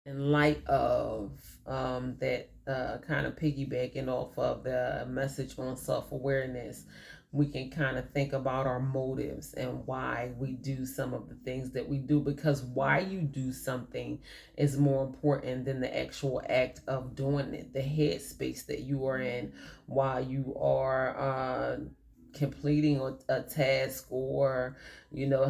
In light of that, kind of piggybacking off of the message on self-awareness, we can kind of think about our motives and why we do some of the things that we do, because why you do something is more important than the actual act of doing it. The headspace that you are in while you are completing a task, or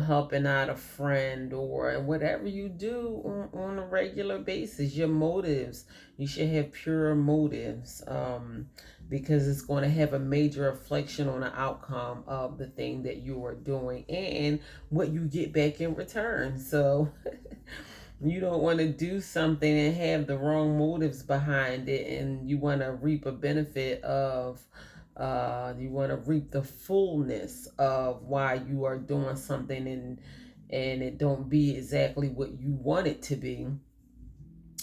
helping out a friend, or whatever you do on a regular basis. Your motives, you should have pure motives, because it's going to have a major reflection on the outcome of the thing that you are doing and what you get back in return. So you don't want to do something and have the wrong motives behind it, and you want to reap a benefit of, you want to reap the fullness of why you are doing something, and it don't be exactly what you want it to be.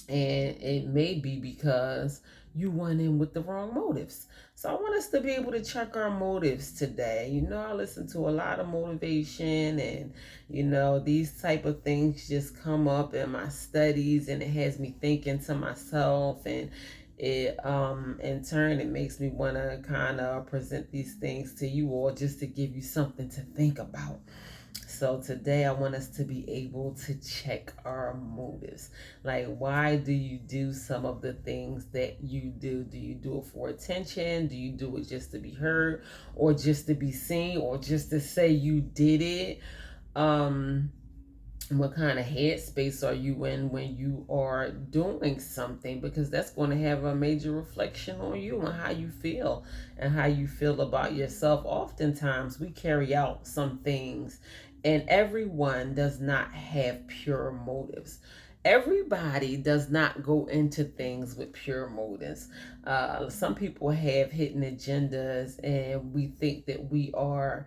And it may be because you went in with the wrong motives. So I want us to be able to check our motives today. I listen to a lot of motivation, and these type of things just come up in my studies, and it has me thinking to myself, and it in turn it makes me want to kind of present these things to you all, just to give you something to think about. So today I want us to be able to check our motives. Like, why do you do some of the things that you do? Do you do it for attention? Do you do it just to be heard, or just to be seen, or just to say you did it? Um, what kind of headspace are you in when you are doing something? Because that's going to have a major reflection on you and how you feel, and how you feel about yourself. Oftentimes we carry out some things, and everyone does not have pure motives. Everybody does not go into things with pure motives. Some people have hidden agendas, and we think that we are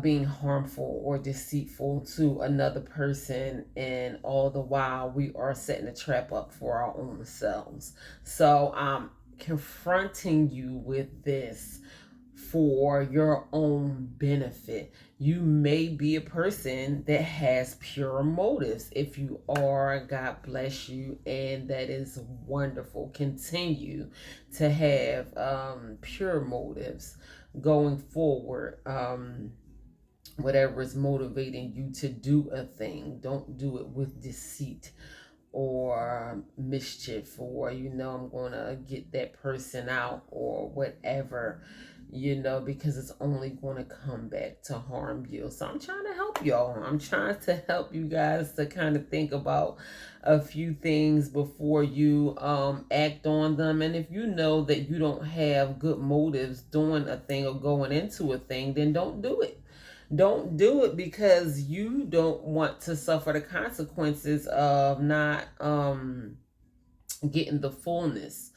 being harmful or deceitful to another person, and all the while we are setting a trap up for our own selves. So I'm confronting you with this for your own benefit. You may be a person that has pure motives. If you are, God bless you, and that is wonderful. Continue to have pure motives going forward. Whatever is motivating you to do a thing, don't do it with deceit or mischief, or I'm going to get that person out, or whatever, because it's only going to come back to harm you. So I'm trying to help y'all. I'm trying to help you guys to kind of think about a few things before you act on them. And if you know that you don't have good motives doing a thing or going into a thing, then don't do it. Don't do it because you don't want to suffer the consequences of not getting the fullness.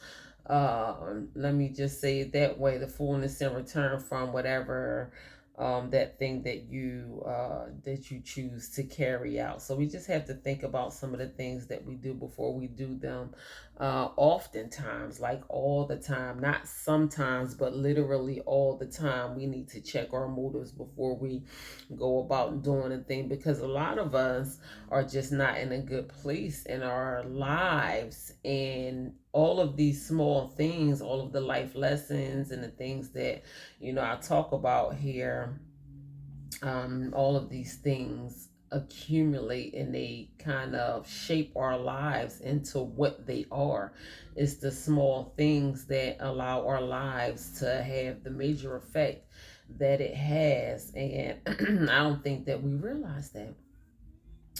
Let me just say it that way: the fullness in return from whatever that thing that you choose to carry out. So we just have to think about some of the things that we do before we do them. Oftentimes, like all the time, not sometimes, but literally all the time, we need to check our motives before we go about doing a thing, because a lot of us are just not in a good place in our lives, and all of these small things, all of the life lessons and the things that I talk about here, all of these things accumulate, and they kind of shape our lives into what they are. It's the small things that allow our lives to have the major effect that it has, and I don't think that we realize that.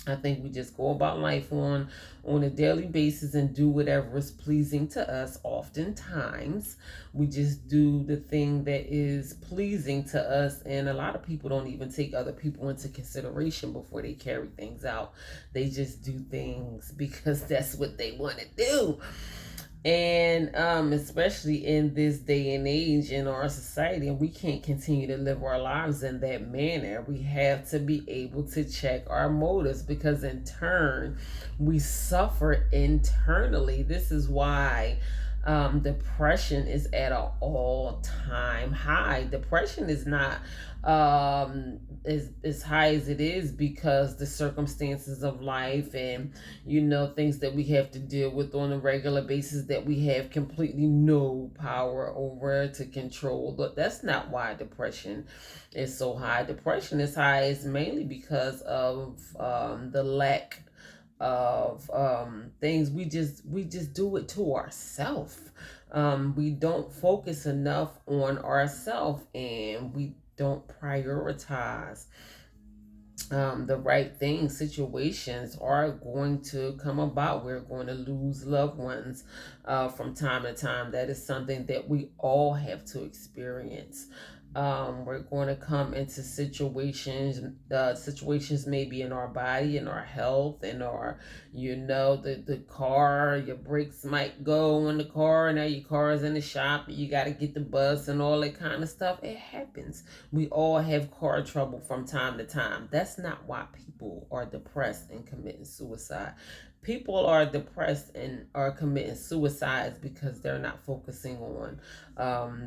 I think we just go about life on a daily basis and do whatever is pleasing to us. Oftentimes, we just do the thing that is pleasing to us, and a lot of people don't even take other people into consideration before they carry things out. They just do things because that's what they want to do. And especially in this day and age in our society, and we can't continue to live our lives in that manner. We have to be able to check our motives, because in turn we suffer internally. This is why Depression is at an all-time high. Depression is not as high as it is because the circumstances of life and things that we have to deal with on a regular basis that we have completely no power over to control. But that's not why depression is so high. Depression is high is mainly because of the lack of things. We just do it to ourselves. We don't focus enough on ourselves, and we don't prioritize the right things. Situations are going to come about. We're going to lose loved ones from time to time. That is something that we all have to experience. We're going to come into situations maybe in our body, in our health, in our, the car, your brakes might go in the car, and now your car is in the shop, you got to get the bus and all that kind of stuff. It happens. We all have car trouble from time to time. That's not why people are depressed and committing suicide. People are depressed and are committing suicides because they're not focusing on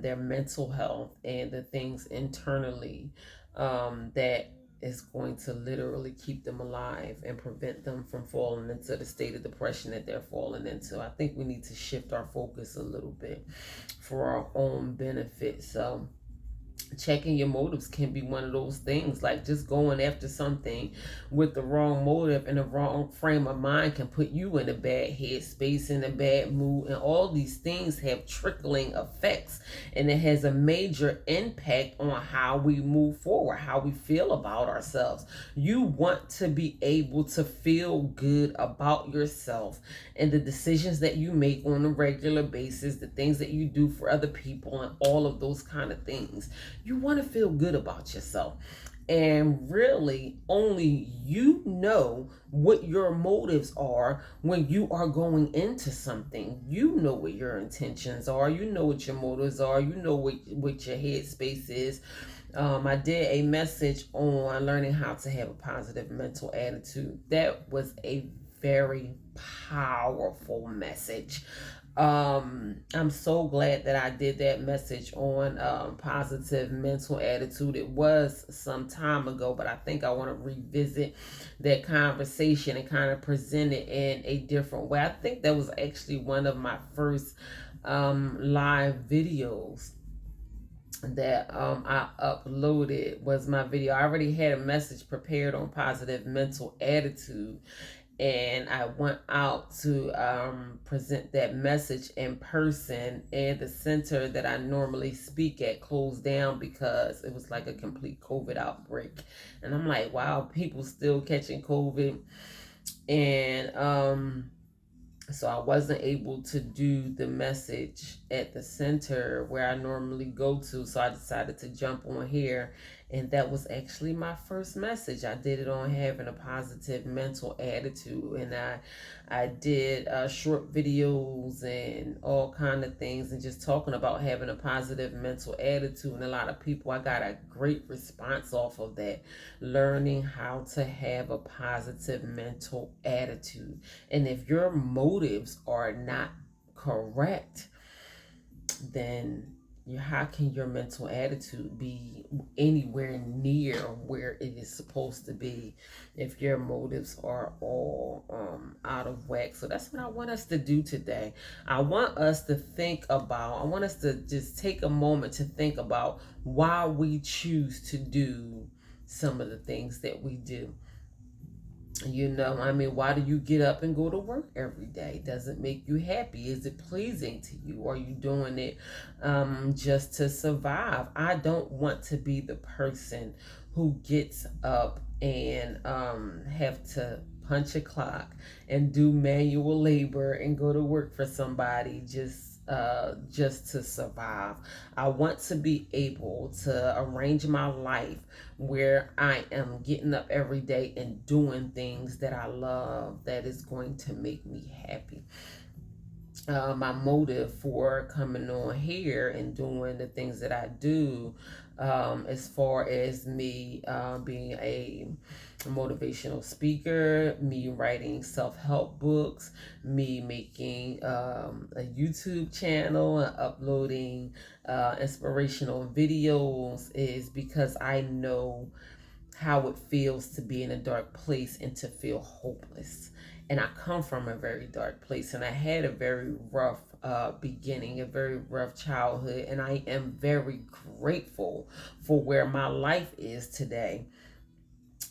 their mental health and the things internally that is going to literally keep them alive and prevent them from falling into the state of depression that they're falling into. I think we need to shift our focus a little bit for our own benefit. So checking your motives can be one of those things. Like, just going after something with the wrong motive and the wrong frame of mind can put you in a bad headspace, in a bad mood, and all these things have trickling effects, and it has a major impact on how we move forward, how we feel about ourselves. You want to be able to feel good about yourself and the decisions that you make on a regular basis, the things that you do for other people, and all of those kind of things. You want to feel good about yourself. And really, only you know what your motives are when you are going into something. You know what your intentions are. You know what your motives are. You know what your headspace is. I did a message on learning how to have a positive mental attitude. That was a very powerful message. I'm so glad that I did that message on positive mental attitude. It was some time ago, but I think I want to revisit that conversation and kind of present it in a different way. I think that was actually one of my first live videos that I uploaded. Was my video. I already had a message prepared on positive mental attitude, and I went out to present that message in person, and the center that I normally speak at closed down because it was like a complete COVID outbreak. And I'm like, wow, people still catching COVID. And so I wasn't able to do the message at the center where I normally go to. So I decided to jump on here. And that was actually my first message. I did it on having a positive mental attitude. And I did short videos and all kind of things, and just talking about having a positive mental attitude. And a lot of people, I got a great response off of that. Learning how to have a positive mental attitude. And if your motives are not correct, then how can your mental attitude be anywhere near where it is supposed to be if your motives are all out of whack? So that's what I want us to do today. I want us to I want us to just take a moment to think about why we choose to do some of the things that we do. Why do you get up and go to work every day? Does it make you happy? Is it pleasing to you? Are you doing it just to survive? I don't want to be the person who gets up and have to punch a clock and do manual labor and go to work for somebody just to survive. I want to be able to arrange my life where I am getting up every day and doing things that I love, that is going to make me happy. my motive for coming on here and doing the things that I do, as far as me being a motivational speaker, me writing self-help books, me making a YouTube channel and uploading inspirational videos, is because I know how it feels to be in a dark place and to feel hopeless. And I come from a very dark place, and I had a very rough beginning, a very rough childhood, and I am very grateful for where my life is today.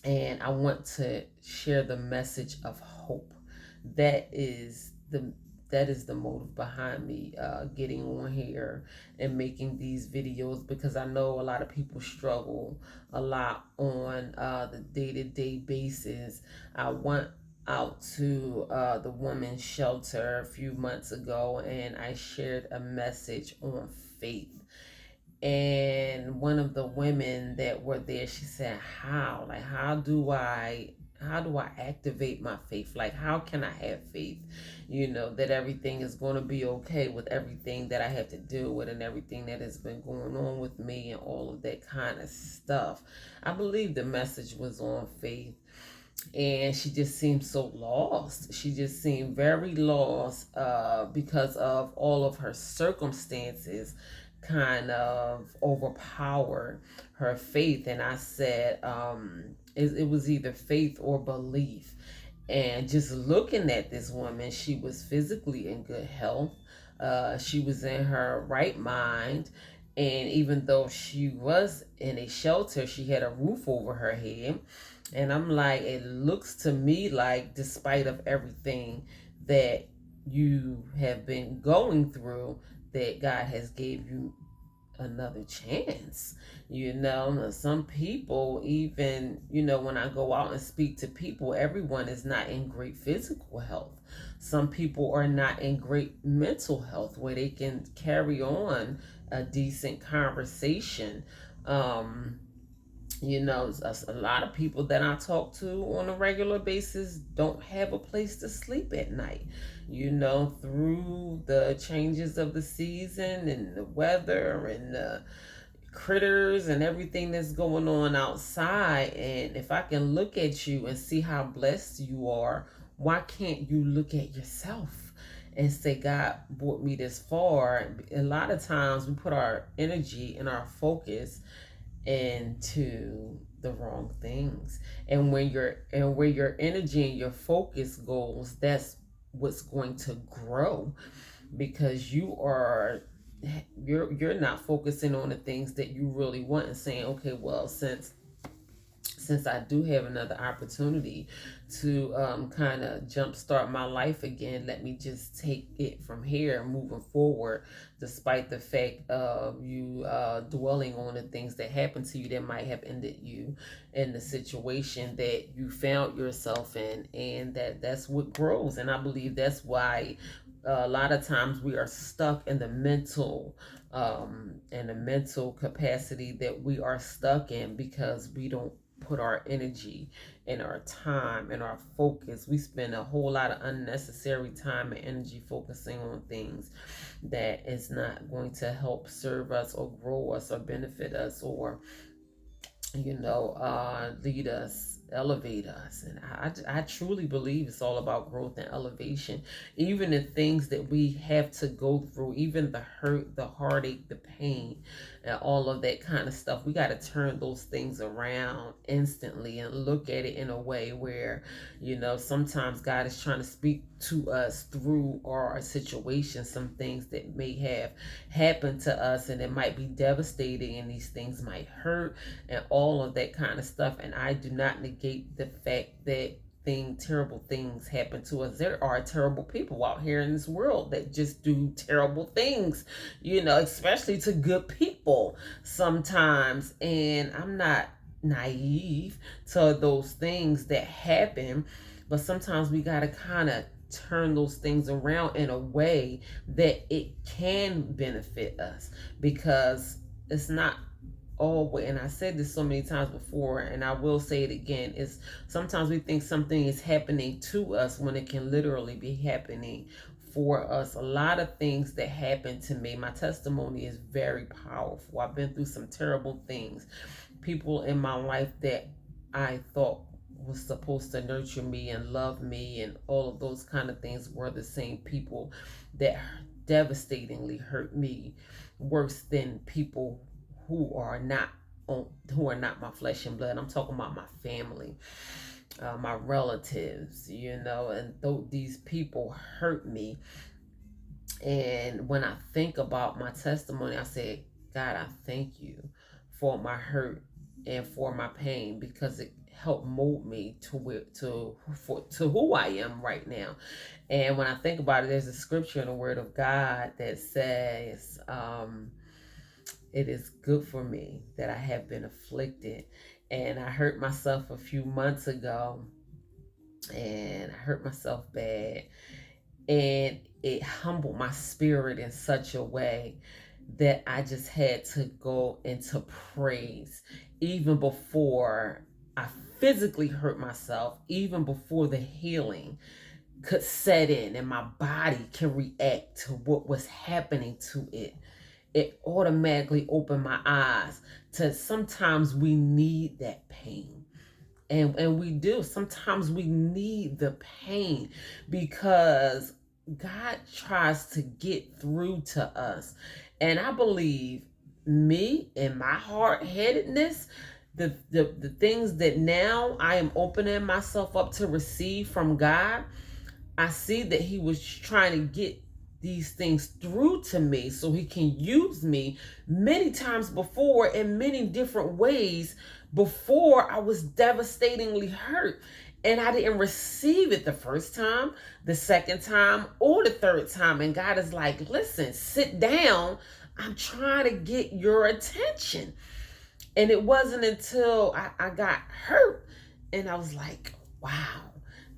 And I want to share the message of hope. That is the that is the motive behind me getting on here and making these videos, because I know a lot of people struggle a lot on the day-to-day basis. I went out to the women's shelter a few months ago, and I shared a message on faith. And one of the women that were there, she said, how, like, how do I activate my faith? Like, how can I have faith, that everything is going to be okay with everything that I have to deal with and everything that has been going on with me and all of that kind of stuff. I believe the message was on faith. And she just seemed so lost. She just seemed very lost because of all of her circumstances kind of overpowered her faith. And I said, it was either faith or belief. And just looking at this woman, she was physically in good health. She was in her right mind. And even though she was in a shelter, she had a roof over her head. And I'm like, it looks to me like, despite of everything that you have been going through, that God has gave you another chance. Some people, even, when I go out and speak to people, everyone is not in great physical health. Some people are not in great mental health where they can carry on a decent conversation. A lot of people that I talk to on a regular basis don't have a place to sleep at night. Through the changes of the season and the weather and the critters and everything that's going on outside. And if I can look at you and see how blessed you are, why can't you look at yourself and say, God brought me this far? A lot of times we put our energy and our focus into the wrong things. And where your energy and your focus goes, that's what's going to grow, because you're not focusing on the things that you really want and saying, okay, well, since I do have another opportunity to kind of jumpstart my life again, let me just take it from here moving forward, despite the fact of you dwelling on the things that happened to you that might have ended you in the situation that you found yourself in. And that's what grows. And I believe that's why a lot of times we are stuck in the mental capacity that we are stuck in, because we don't put our energy and our time and our focus. We spend a whole lot of unnecessary time and energy focusing on things that is not going to help serve us or grow us or benefit us or lead us, elevate us. And I truly believe it's all about growth and elevation. Even the things that we have to go through, even the hurt, the heartache, the pain, and all of that kind of stuff, we got to turn those things around instantly and look at it in a way where, sometimes God is trying to speak to us through our situation, some things that may have happened to us, and it might be devastating, and these things might hurt and all of that kind of stuff. And I do not negate the fact that terrible things happen to us. There are terrible people out here in this world that just do terrible things, especially to good people sometimes. And I'm not naive to those things that happen, but sometimes we got to kind of turn those things around in a way that it can benefit us, because it's not always, and I said this so many times before, and I will say it again, is sometimes we think something is happening to us when it can literally be happening for us. A lot of things that happened to me. My testimony is very powerful. I've been through some terrible things. People in my life that I thought was supposed to nurture me and love me and all of those kind of things were the same people that devastatingly hurt me worse than people who are not who are not my flesh and blood. I'm talking about my family, my relatives, and these people hurt me. And when I think about my testimony, I say, God, I thank you for my hurt and for my pain, because it helped mold me to who I am right now. And when I think about it, there's a scripture in the Word of God that says, it is good for me that I have been afflicted. And I hurt myself a few months ago, and I hurt myself bad. And it humbled my spirit in such a way that I just had to go into praise even before I physically hurt myself, even before the healing could set in and my body can react to what was happening to it. It automatically opened my eyes to sometimes we need that pain. And we do. Sometimes we need the pain because God tries to get through to us. And I believe me and my hard-headedness, the things that now I am opening myself up to receive from God, I see that he was trying to get these things through to me so he can use me many times before in many different ways before I was devastatingly hurt. And I didn't receive it the first time, the second time, or the third time. And God is like, listen, sit down. I'm trying to get your attention. And it wasn't until I got hurt and I was like, wow,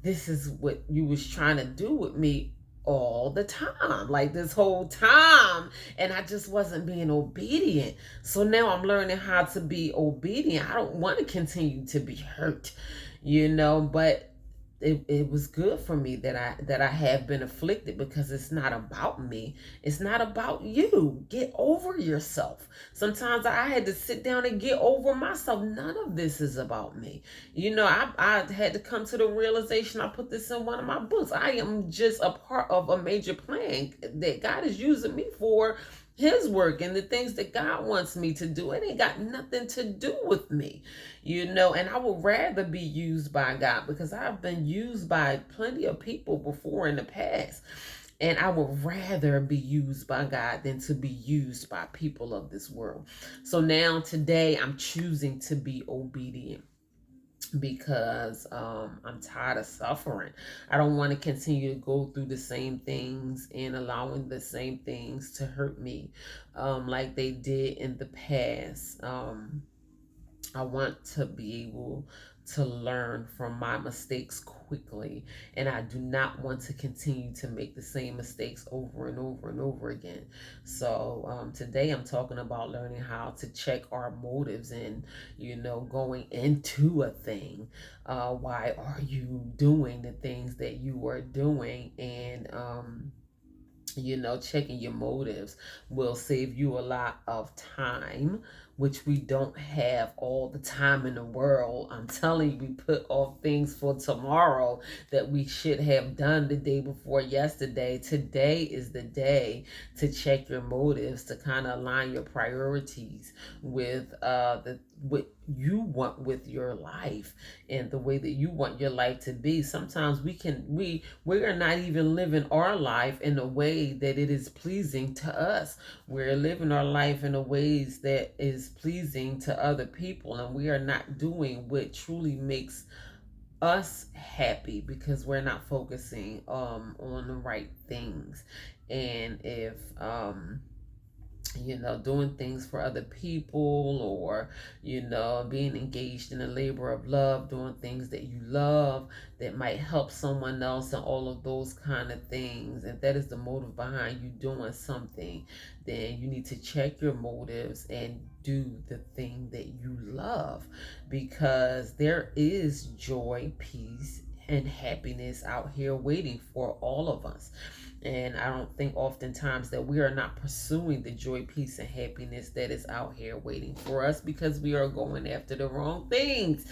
this is what you was trying to do with me all the time, like this whole time. And I just wasn't being obedient. So now I'm learning how to be obedient. I don't want to continue to be hurt, but it was good for me that I have been afflicted, because it's not about me. It's not about you. Get over yourself. Sometimes I had to sit down and get over myself. None of this is about me. I had to come to the realization. I put this in one of my books. I am just a part of a major plan that God is using me for his work and the things that God wants me to do. It ain't got nothing to do with me, and I would rather be used by God, because I've been used by plenty of people before in the past. And I would rather be used by God than to be used by people of this world. So now today I'm choosing to be obedient, because I'm tired of suffering. I don't want to continue to go through the same things and allowing the same things to hurt me like they did in the past. I want to be able to learn from my mistakes quickly, and I do not want to continue to make the same mistakes over and over and over again. So today I'm talking about learning how to check our motives and, going into a thing. Why are you doing the things that you are doing? And, checking your motives will save you a lot of time, which we don't have all the time in the world. I'm telling you, we put off things for tomorrow that we should have done the day before yesterday. Today is the day to check your motives, to kind of align your priorities with what you want with your life and the way that you want your life to be. Sometimes we are not even living our life in a way that it is pleasing to us. We're living our life in a ways that is pleasing to other people, and we are not doing what truly makes us happy, because we're not focusing on the right things. And if doing things for other people, or, being engaged in a labor of love, doing things that you love that might help someone else, and all of those kind of things, if that is the motive behind you doing something, then you need to check your motives and do the thing that you love, because there is joy, peace, and happiness out here waiting for all of us. And I don't think oftentimes that we are not pursuing the joy, peace, and happiness that is out here waiting for us because we are going after the wrong things,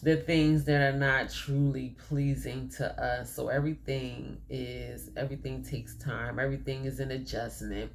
the things that are not truly pleasing to us. So everything takes time, everything is an adjustment.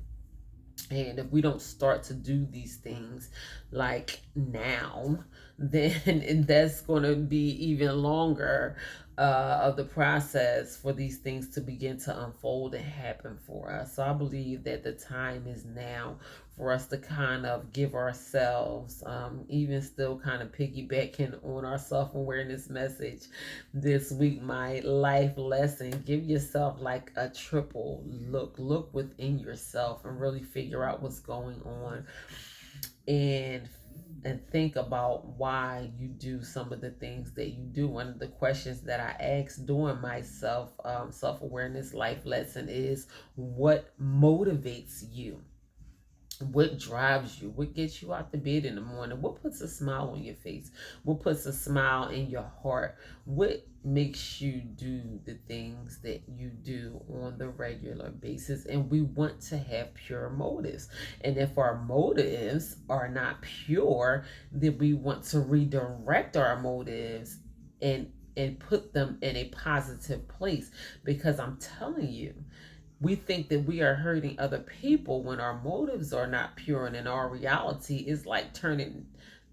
And if we don't start to do these things like now, then that's going to be even longer of the process for these things to begin to unfold and happen for us. So I believe that the time is now for us to kind of give ourselves, even still kind of piggybacking on our self awareness message this week, my life lesson. Give yourself like a triple look within yourself and really figure out what's going on, and think about why you do some of the things that you do. One of the questions that I asked during my self-awareness life lesson is, what motivates you? What drives you? What gets you out the bed in the morning? What puts a smile on your face? What puts a smile in your heart? What makes you do the things that you do on the regular basis? And we want to have pure motives. And if our motives are not pure, then we want to redirect our motives and put them in a positive place. Because I'm telling you, we think that we are hurting other people when our motives are not pure, and in our reality is like turning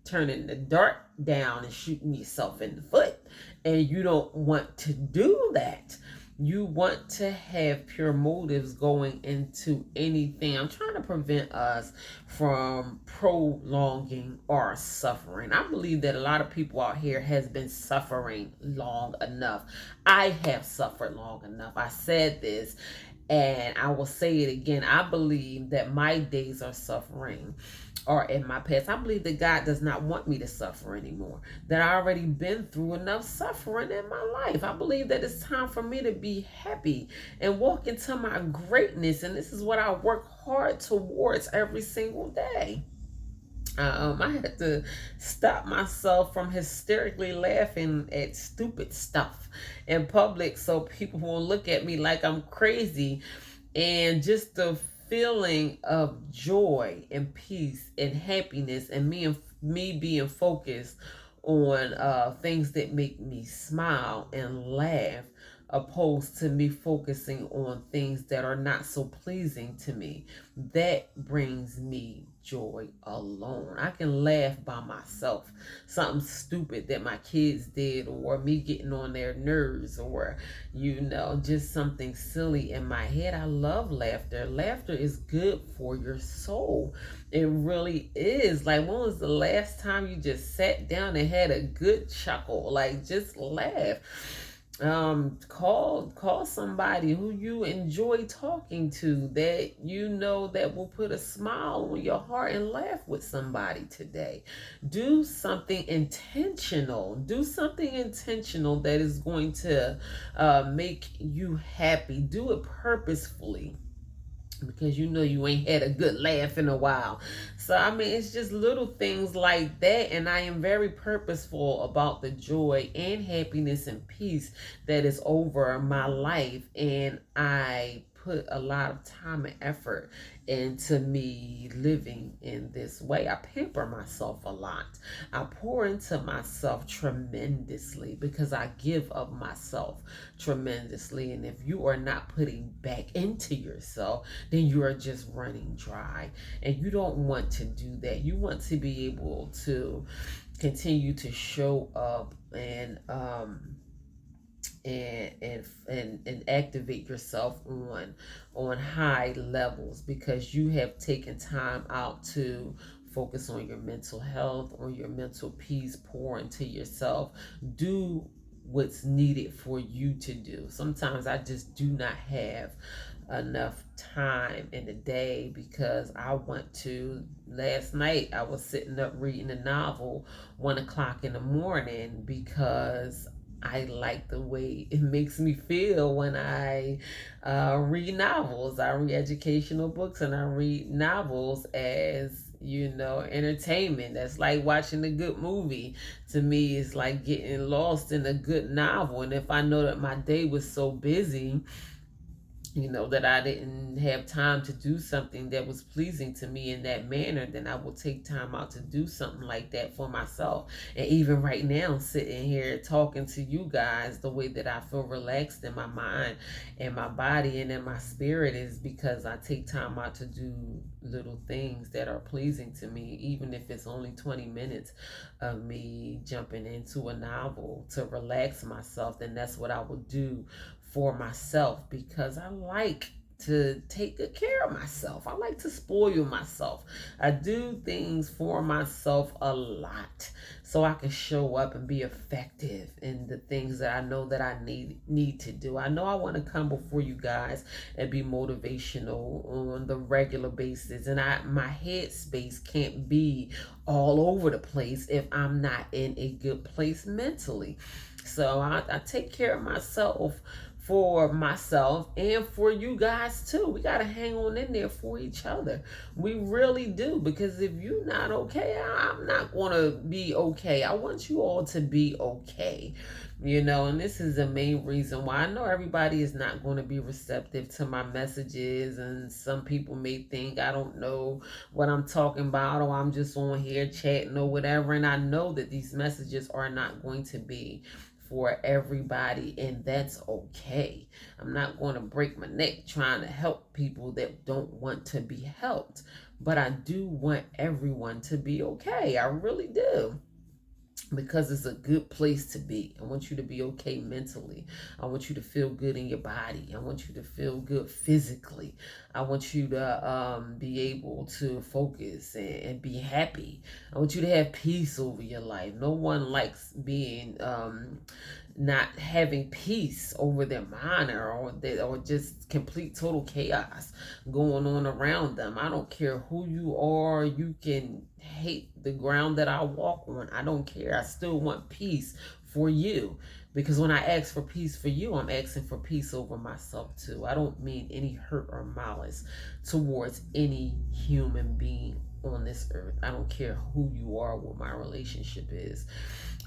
the dart down and shooting yourself in the foot. And you don't want to do that. You want to have pure motives going into anything. I'm trying to prevent us from prolonging our suffering. I believe that a lot of people out here has been suffering long enough. I have suffered long enough. I said this, and I will say it again. I believe that my days of suffering are in my past. I believe that God does not want me to suffer anymore. That I already been through enough suffering in my life. I believe that it's time for me to be happy and walk into my greatness. And this is what I work hard towards every single day. I had to stop myself from hysterically laughing at stupid stuff in public so people won't look at me like I'm crazy. And just the feeling of joy and peace and happiness, and me being focused on things that make me smile and laugh, opposed to me focusing on things that are not so pleasing to me. That brings me joy alone. I can laugh by myself. Something stupid that my kids did, or me getting on their nerves, or just something silly in my head. I love laughter. Laughter is good for your soul. It really is. Like, when was the last time you just sat down and had a good chuckle? Like, just laugh. Call somebody who you enjoy talking to, that that will put a smile on your heart, and laugh with somebody today. Do something intentional. Do something intentional that is going to make you happy. Do it purposefully, because you ain't had a good laugh in a while. So I mean, it's just little things like that, and I am very purposeful about the joy and happiness and peace that is over my life. And I put a lot of time and effort into me living in this way. I pamper myself a lot. I pour into myself tremendously, because I give of myself tremendously. And if you are not putting back into yourself, then you are just running dry. And you don't want to do that. You want to be able to continue to show up and activate yourself on high levels, because you have taken time out to focus on your mental health, on your mental peace, pour into yourself, do what's needed for you to do. Sometimes I just do not have enough time in the day, because I want to. Last night I was sitting up reading a novel 1 o'clock in the morning, because I like the way it makes me feel when I read novels. I read educational books, and I read novels as entertainment. That's like watching a good movie. To me, it's like getting lost in a good novel. And if I know that my day was so busy, that I didn't have time to do something that was pleasing to me in that manner, then I will take time out to do something like that for myself. And even right now, sitting here talking to you guys, the way that I feel relaxed in my mind and my body and in my spirit is because I take time out to do little things that are pleasing to me, even if it's only 20 minutes of me jumping into a novel to relax myself. Then that's what I will do for myself, because I like to take good care of myself. I like to spoil myself. I do things for myself a lot so I can show up and be effective in the things that I know that I need to do. I know I want to come before you guys and be motivational on the regular basis, and my head space can't be all over the place if I'm not in a good place mentally. So I take care of myself for myself and for you guys too. We got to hang on in there for each other. We really do, because if you're not okay, I'm not going to be okay. I want you all to be okay. And this is the main reason why I know everybody is not going to be receptive to my messages, and some people may think I don't know what I'm talking about, or I'm just on here chatting or whatever. And I know that these messages are not going to be for everybody, and that's okay. I'm not going to break my neck trying to help people that don't want to be helped, but I do want everyone to be okay. I really do, because it's a good place to be. I want you to be okay mentally. I want you to feel good in your body. I want you to feel good physically. I want you to be able to focus and be happy. I want you to have peace over your life. No one likes being not having peace over their mind, or just complete total chaos going on around them. I don't care who you are. You can hate the ground that I walk on. I don't care. I still want peace for you, because when I ask for peace for you, I'm asking for peace over myself too. I don't mean any hurt or malice towards any human being on this earth. I don't care who you are, what my relationship is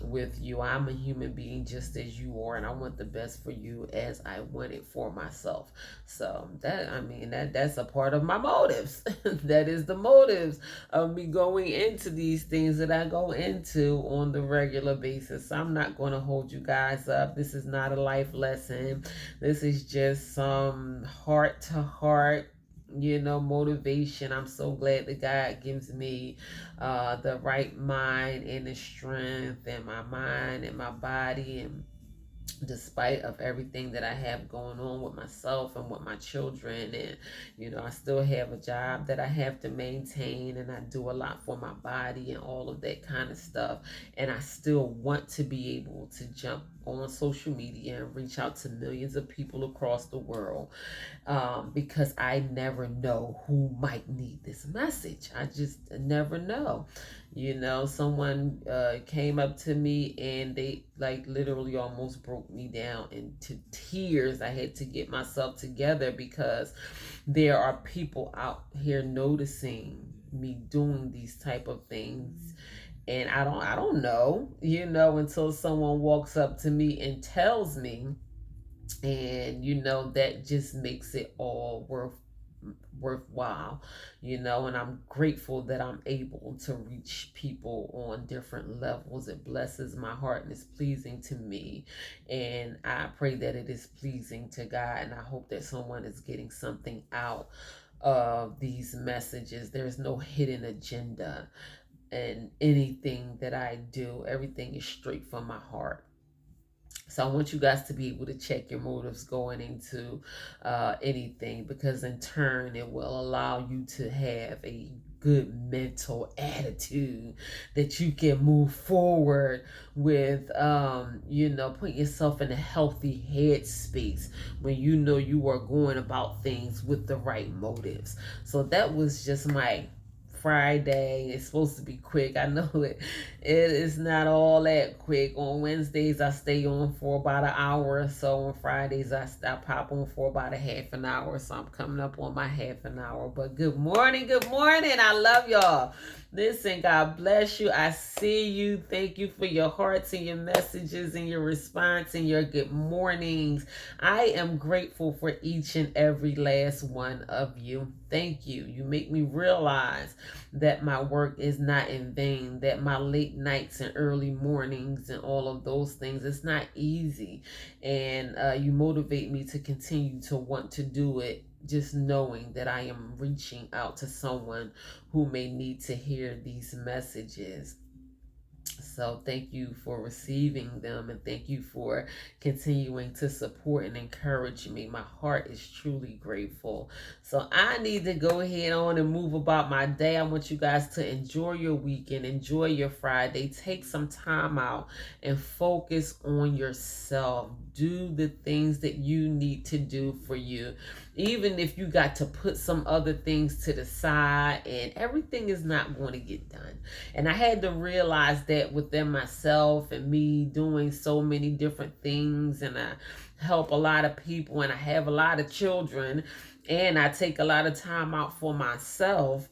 with you. I'm a human being just as you are, and I want the best for you as I want it for myself. So that's a part of my motives. That is the motives of me going into these things that I go into on the regular basis. I'm not going to hold you guys up. This is not a life lesson. This is just some heart to heart motivation. I'm so glad that God gives me the right mind and the strength, and my mind and my body, and despite of everything that I have going on with myself and with my children, and I still have a job that I have to maintain, and I do a lot for my body and all of that kind of stuff, and I still want to be able to jump on social media and reach out to millions of people across the world, because I never know who might need this message. I just never know. Someone came up to me and they like literally almost broke me down into tears. I had to get myself together, because there are people out here noticing me doing these type of things, and I don't know, until someone walks up to me and tells me, and that just makes it all worthwhile, and I'm grateful that I'm able to reach people on different levels. It blesses my heart and is pleasing to me, and I pray that it is pleasing to God, and I hope that someone is getting something out of these messages. There's no hidden agenda in anything that I do. Everything is straight from my heart. So I want you guys to be able to check your motives going into anything, because in turn it will allow you to have a good mental attitude that you can move forward with, put yourself in a healthy headspace when you are going about things with the right motives. So that was just my Friday. It's supposed to be quick. I know it is not all that quick. On Wednesdays, I stay on for about an hour or so. On Fridays, I pop on for about a half an hour. So I'm coming up on my half an hour. But good morning. Good morning. I love y'all. Listen, God bless you. I see you. Thank you for your hearts and your messages and your response and your good mornings. I am grateful for each and every last one of you. Thank you. You make me realize that my work is not in vain, that my late nights and early mornings and all of those things, it's not easy. And you motivate me to continue to want to do it, just knowing that I am reaching out to someone who may need to hear these messages. So thank you for receiving them, and thank you for continuing to support and encourage me. My heart is truly grateful. So I need to go ahead on and move about my day. I want you guys to enjoy your weekend, enjoy your Friday. Take some time out and focus on yourself. Do the things that you need to do for you. Even if you got to put some other things to the side, and everything is not going to get done. And I had to realize that within myself and me doing so many different things, and I help a lot of people, and I have a lot of children, and I take a lot of time out for myself.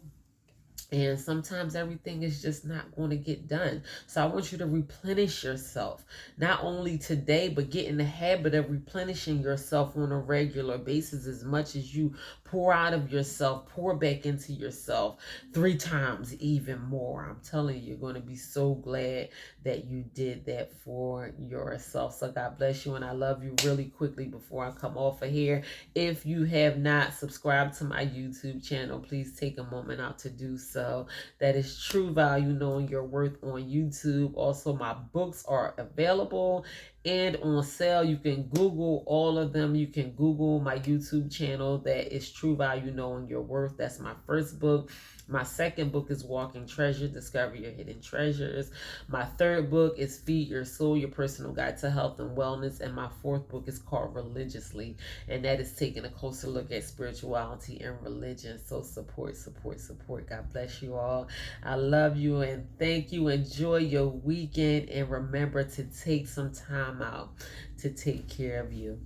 And sometimes everything is just not going to get done. So I want you to replenish yourself, not only today, but get in the habit of replenishing yourself on a regular basis. As much as you pour out of yourself, pour back into yourself 3 times, even more. I'm telling you, you're going to be so glad that you did that for yourself. So God bless you, and I love you. Really quickly before I come off of here, if you have not subscribed to my YouTube channel, please take a moment out to do so. That is True Value, Knowing Your Worth on YouTube. Also, my books are available and on sale. You can Google all of them. You can Google my YouTube channel. That is True Value, Knowing Your Worth. That's my first book. My second book is Walking Treasure, Discover Your Hidden Treasures. My third book is Feed Your Soul, Your Personal Guide to Health and Wellness. And my fourth book is called Religiously, and that is taking a closer look at spirituality and religion. So support, support, support. God bless you all. I love you and thank you. Enjoy your weekend, and remember to take some time out to take care of you.